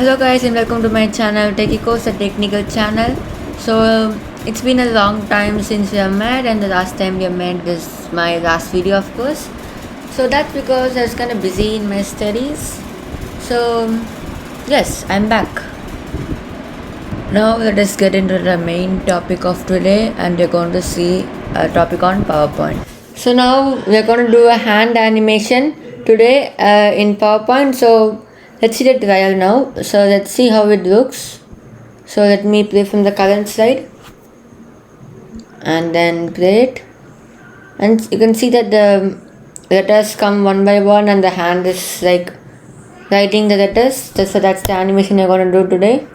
Hello guys and welcome to my channel Techie Course, a technical channel. So it's been a long time since we have met, and the last time we have met is my last video, of course. So that's because I was kind of busy in my studies. So yes, I'm back. Now let us get into the main topic of today, and we're going to see a topic on PowerPoint. So now we're going to do a hand animation today in PowerPoint. So let's see the trial now. So let's see how it looks. So let me play from the current slide and then play it. And you can see that the letters come one by one and the hand is like writing the letters. So that's the animation we're going to do today.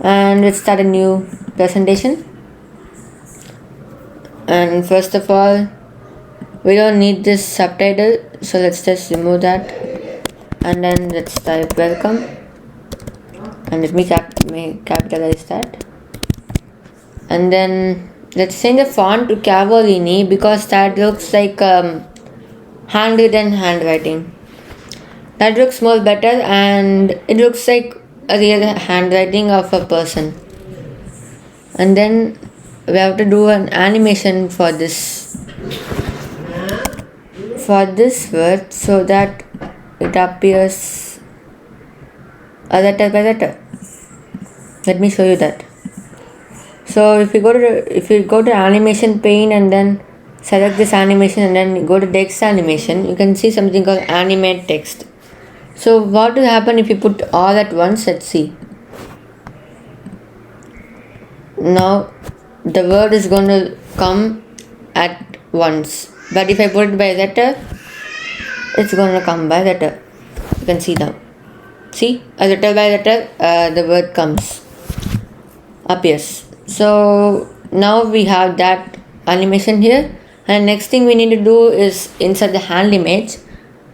And let's start a new presentation. And first of all, we don't need this subtitle, so let's just remove that. And then let's type welcome. And let me capitalize that. And then let's change the font to Cavallini because that looks like handwritten handwriting. That looks more better and it looks like a real handwriting of a person. And then we have to do an animation for this word so that it appears letter by letter. Let me show you that. So if you go to animation pane and then select this animation and then go to text animation, you can see something called animate text. So what will happen if you put all at once? Let's see. Now the word is going to come at once, but if I put it by letter, it's going to come by letter. You can see now. See, a letter by letter, the word appears. So now we have that animation here, and next thing we need to do is insert the hand image.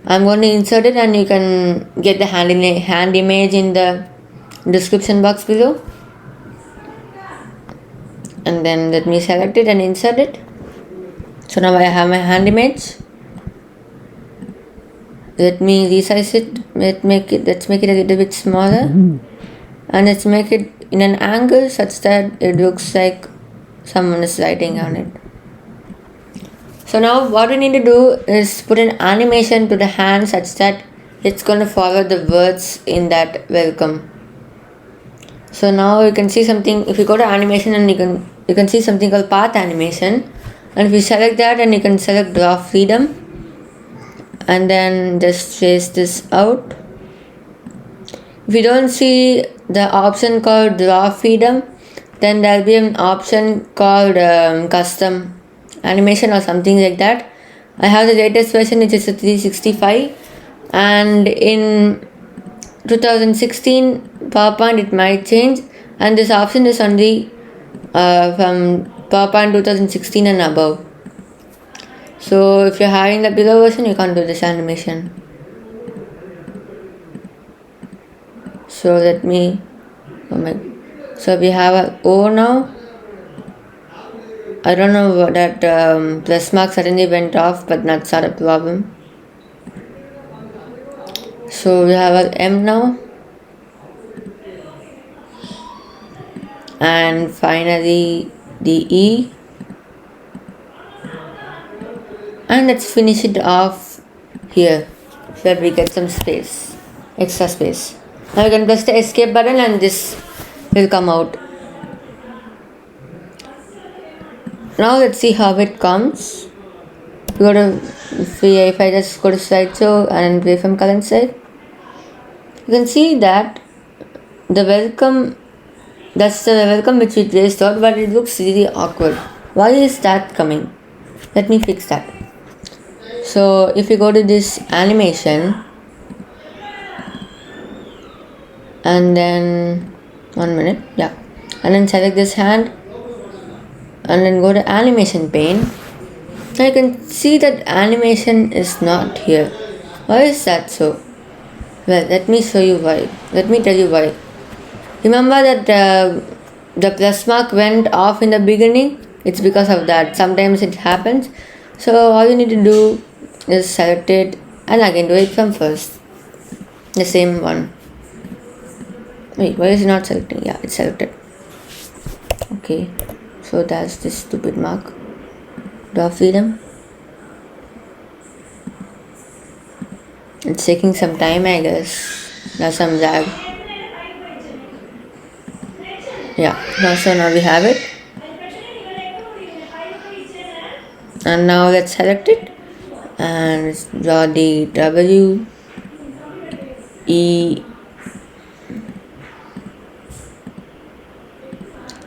I'm going to insert it, and you can get the hand image in the description box below. And then let me select it and insert it. So now I have my hand image. Let me resize it. Let's make it a little bit smaller, and let's make it in an angle such that it looks like someone is writing on it. So now what we need to do is put an animation to the hand such that it's going to follow the words in that welcome. So now you can see something. If you go to animation, and you can see something called path animation, and if you select that, and you can select draw freedom, and then just trace this out. If you don't see the option called draw freedom, then there'll be an option called custom animation or something like that. I have the latest version, which is a 365, and in 2016 PowerPoint it might change, and this option is only from PowerPoint 2016 and above. So if you're having the below version, you can't do this animation. So so we have an O now. I don't know what that plus mark suddenly went off, but that's not a problem. So we have an M now. And finally the E. And let's finish it off here so that we get some extra space. Now you can press the escape button and this will come out. Now let's see how it comes. If I just go to slideshow and play from current slide, you can see that that's the welcome which we traced out, but it looks really awkward. Why is that coming? Let me fix that. So if you go to this animation and then and then select this hand and then go to animation pane, now you can see that animation is not here. Why is that so? Well, let me show you why. Let me tell you why. Remember that the plus mark went off in the beginning? It's because of that. Sometimes it happens. So all you need to do is select it and again do it from first. The same one. Wait, why is it not selecting? Yeah, it's selected. Okay, so that's this stupid mark. Draw freedom. It's taking some time, I guess. There's some lag. Yeah, now we have it. And now let's select it and draw the W, E,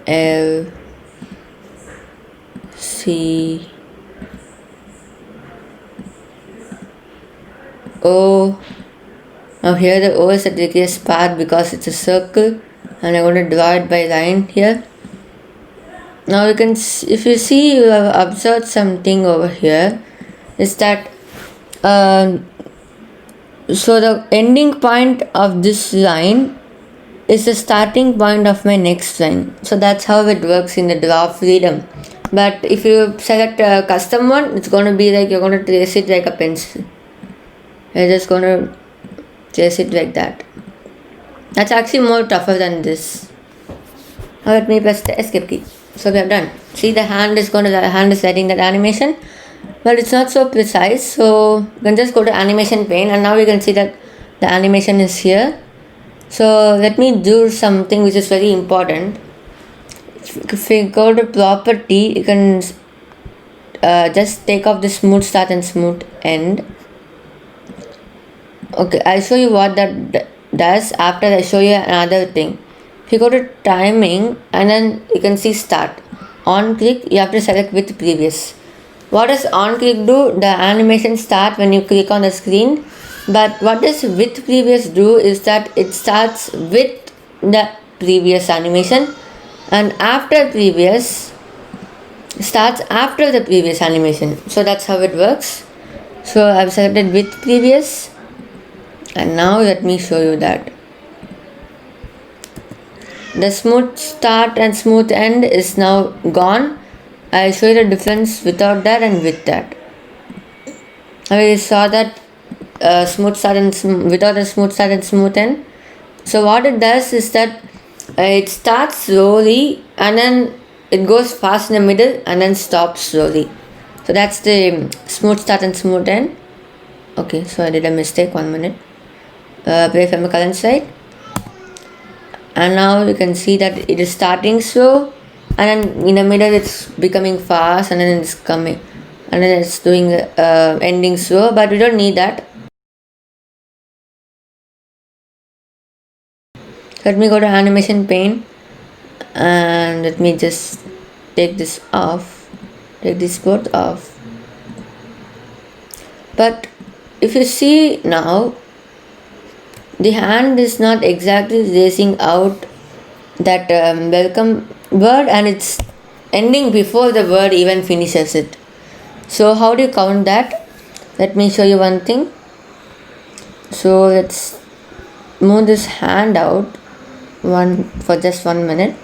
L, C, O. Now here the O is the trickiest part because it's a circle and I'm going to draw it by line here. Now you can, if you see, you have observed something over here, is that so the ending point of this line is the starting point of my next line. So that's how it works in the draw freedom. But if you select a custom one, it's going to be like you're going to trace it like a pencil. You're just going to trace it like that. That's actually more tougher than this. Now let me press the escape key. So we are done. See, the hand is writing that animation, but it's not so precise. So you can just go to animation pane, and now you can see that the animation is here. So let me do something which is very important. If you go to property, you can just take off the smooth start and smooth end. Okay, I'll show you what that does after I show you another thing. If you go to timing and then you can see start. On click, you have to select with previous. What does on click do? The animation start when you click on the screen. But what does with previous do is that it starts with the previous animation and after previous starts after the previous animation. So that's how it works. So I've selected with previous, and now let me show you that. The smooth start and smooth end is now gone. I'll show you the difference without that and with that. We saw that smooth start and without a smooth start and smooth end. So what it does is that it starts slowly and then it goes fast in the middle and then stops slowly. So that's the smooth start and smooth end. Okay, so I did a mistake. 1 minute. Play from the current slide. And now you can see that it is starting slow and then in the middle it's becoming fast and then it's coming and then it's doing ending slow, but we don't need that. Let me go to animation pane and let me just take this both off. But if you see now, the hand is not exactly racing out that welcome word and it's ending before the word even finishes it. So how do you count that? Let me show you one thing. So let's move this hand out for just 1 minute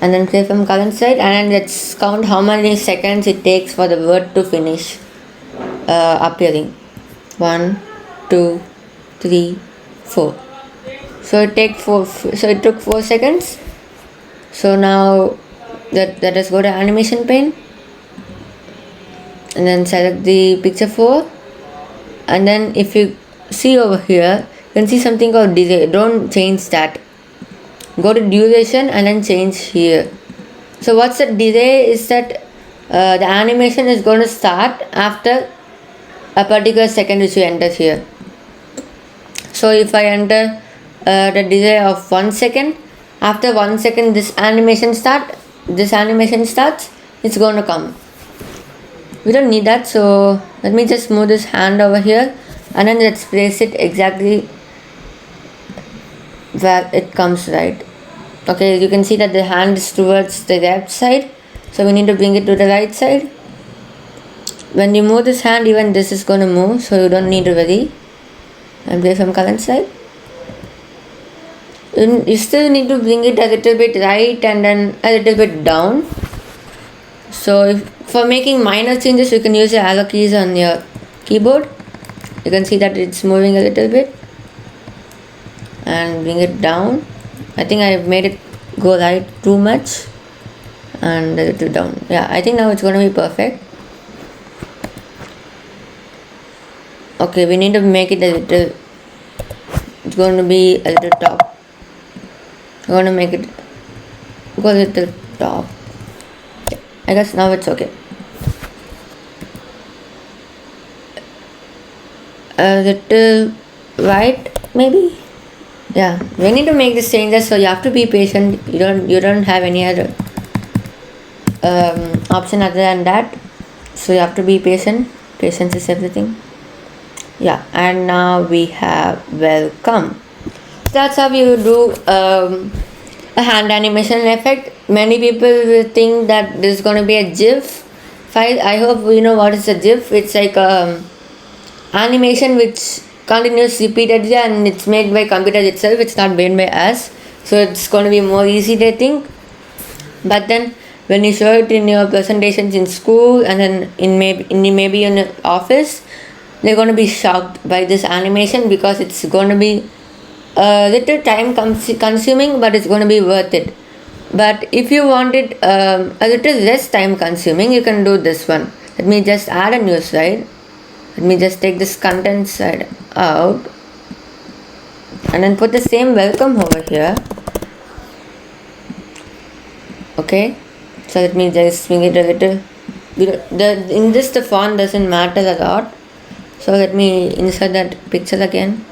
and then play from current slide, and then let's count how many seconds it takes for the word to finish appearing. 1, 2, 3, 4. So it took 4 seconds. So now let us go to animation pane and then select the picture 4, and then if you see over here you can see something called delay. Don't change that. Go to duration and then change here. So what's the delay is that the animation is going to start after a particular second which you enter here. So if I enter the delay of 1 second, after 1 second this animation starts, it's going to come. We don't need that, so let me just move this hand over here and then let's place it exactly where it comes, right? Okay, you can see that the hand is towards the left side, so we need to bring it to the right side. When you move this hand, even this is going to move, so you don't need to worry. And play from current side. You still need to bring it a little bit right and then a little bit down. So for making minor changes, you can use the arrow keys on your keyboard. You can see that it's moving a little bit and bring it down I think I made it go right too much and a little down. Yeah, I think now it's going to be perfect. Okay, we need to make it a little, it's going to be a little top. I'm going to make it go a little top. I guess now it's okay. A little right, maybe. Yeah, we need to make these changes, so you have to be patient. You don't have any other option other than that. So you have to be patient. Patience is everything. Yeah, and now we have welcome. That's how you do a hand animation effect. Many people will think that this is going to be a GIF file. I hope you know what is a GIF. It's like animation which continues repeatedly and it's made by computer itself. It's not made by us, so it's going to be more easy, they think. But then when you show it in your presentations in school and then maybe in your office, they're going to be shocked by this animation because it's going to be a little time consuming, but it's going to be worth it. But if you want it a little less time consuming, you can do this one. Let me just add a new slide. Let me just take this content side out and then put the same welcome over here. Okay, so let me just swing it a little. In this the font doesn't matter a lot, so let me insert that picture again.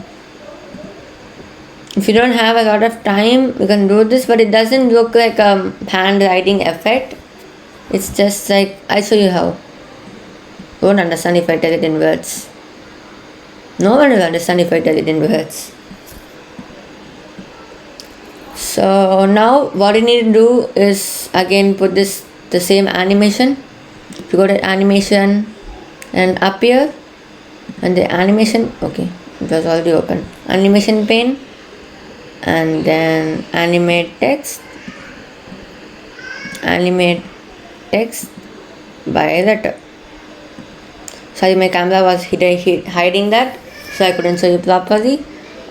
If you don't have a lot of time, you can do this, but it doesn't look like a handwriting effect. It's just like, I'll show you how. You won't understand if I tell it in words. No one will understand if I tell it in words. So now what you need to do is again put the same animation. If you go to animation and up here and the animation, okay, it was already open. Animation pane and then animate text by letter. Sorry, my camera was hiding that, so I couldn't show you properly.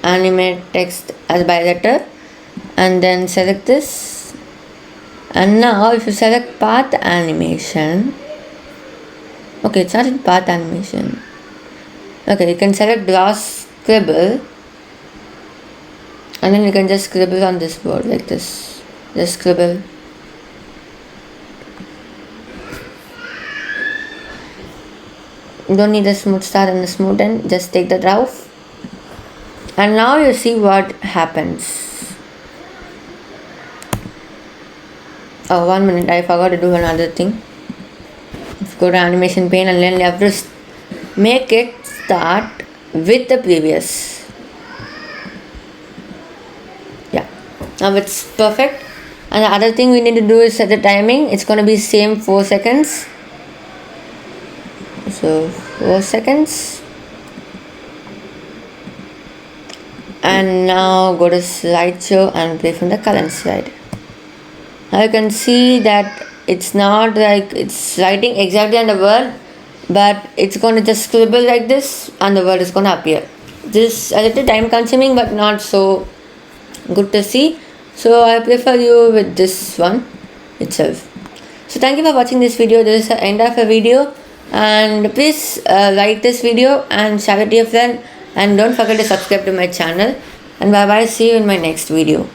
Animate text as by letter and then select this. And now if you select path animation, okay, it's not in path animation. Okay, you can select gloss scribble and then you can just scribble on this board like this. Just scribble. You don't need a smooth start and a smooth end, just take the rough. And now you see what happens. Oh, 1 minute, I forgot to do another thing. Let's go to animation pane and then you have to make it start with the previous. Yeah, now it's perfect. And the other thing we need to do is set the timing. It's going to be same 4 seconds. So 4 seconds. And now go to slideshow and play from the current slide. Now you can see that it's not like it's writing exactly on the word, but it's going to just scribble like this and the word is going to appear. This is a little time consuming but not so good to see, so I prefer you with this one itself. So thank you for watching this video. This is the end of a video, and please like this video and share it to your friend, and don't forget to subscribe to my channel, and bye bye, see you in my next video.